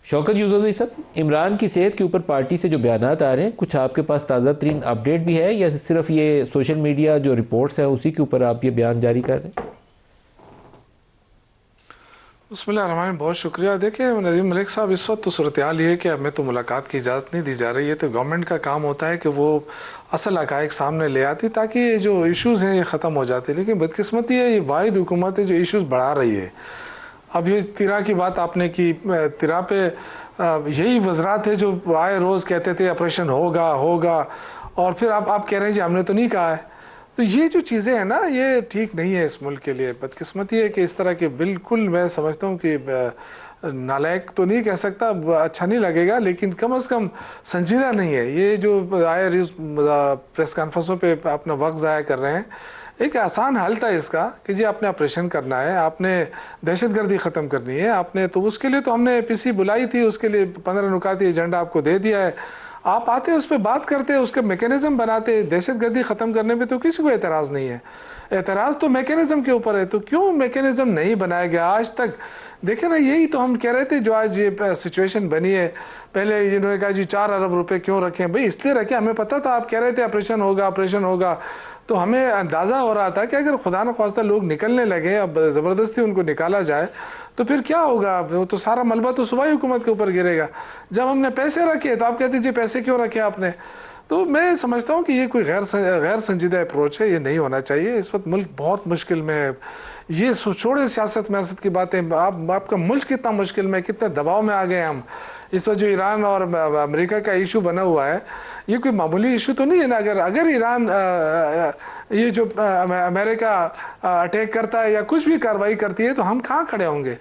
शौकत यूसुफजई साहब, इमरान की सेहत के ऊपर पार्टी से जो बयानात आ रहे हैं, कुछ आपके पास ताज़ा तरीन अपडेट भी है या सिर्फ ये सोशल मीडिया जो रिपोर्ट्स हैं उसी के ऊपर आप ये बयान जारी कर रहे हैं? बिस्मिल्लाह, बहुत शुक्रिया। देखिए नदीम मलिक साहब, इस वक्त तो सूरत हाल ये है कि हमें तो मुलाकात की इजाज़त नहीं दी जा रही है। तो गवर्नमेंट का काम होता है कि वो असल हक़ाइक़ सामने ले आती ताकि ये जो इश्यूज़ हैं ये ख़त्म हो जाते। लेकिन बदकिस्मती है, ये वाहिद हुकूमत है जो इश्यूज़ बढ़ा रही है। अब ये तिरा की बात आपने की, तिरा पे यही वज़रात है जो आए रोज़ कहते थे ऑपरेशन होगा होगा, और फिर आप कह रहे हैं जी हमने तो नहीं कहा है। तो ये जो चीज़ें हैं ना, ये ठीक नहीं है इस मुल्क के लिए। बदकिस्मती है कि इस तरह के, बिल्कुल मैं समझता हूँ कि नालायक तो नहीं कह सकता, अच्छा नहीं लगेगा, लेकिन कम से कम संजीदा नहीं है। ये जो आए प्रेस कॉन्फ्रेंसों पे अपना वक्त ज़ाया कर रहे हैं, एक आसान हल था इसका कि जी आपने ऑपरेशन करना है, आपने दहशतगर्दी ख़त्म करनी है, आपने तो उसके लिए तो हमने पीसी बुलाई थी, उसके लिए 15 नुकाती एजेंडा आपको दे दिया है। आप आते उस पर बात करते, उसके मैकेनिज़्म बनाते। दहशतगर्दी ख़त्म करने में तो किसी को एतराज़ नहीं है, एतराज़ तो मैकेनिज़्म के ऊपर है। तो क्यों मैकेनिज़्म नहीं बनाया गया आज तक? देखे ना, यही तो हम कह रहे थे जो आज ये सिचुएशन बनी है। पहले इन्होंने कहा जी 4 अरब रुपए क्यों रखें? भाई इसलिए रखे, हमें पता था आप कह रहे थे ऑपरेशन होगा ऑपरेशन होगा, तो हमें अंदाज़ा हो रहा था कि अगर खुदा न ख्वास्ता लोग निकलने लगे, अब ज़बरदस्ती उनको निकाला जाए तो फिर क्या होगा? वो तो सारा मलबा तो सूबाई हुकूमत के ऊपर गिरेगा। जब हमने पैसे रखे तो आप कहते जी पैसे क्यों रखे आपने? तो मैं समझता हूँ कि ये कोई गैर संजीदा अप्रोच है, ये नहीं होना चाहिए। इस वक्त मुल्क बहुत मुश्किल में है। ये छोड़े सियासत म्यासत की बातें, आपका मुल्क कितना मुश्किल में, कितने दबाव में आ गए हम। इस वक्त जो ईरान और अमेरिका का इशू बना हुआ है, ये कोई मामूली इशू तो नहीं है ना। अगर ईरान ये जो अमेरिका अटैक करता है या कुछ भी कार्रवाई करती है तो हम कहाँ खड़े होंगे?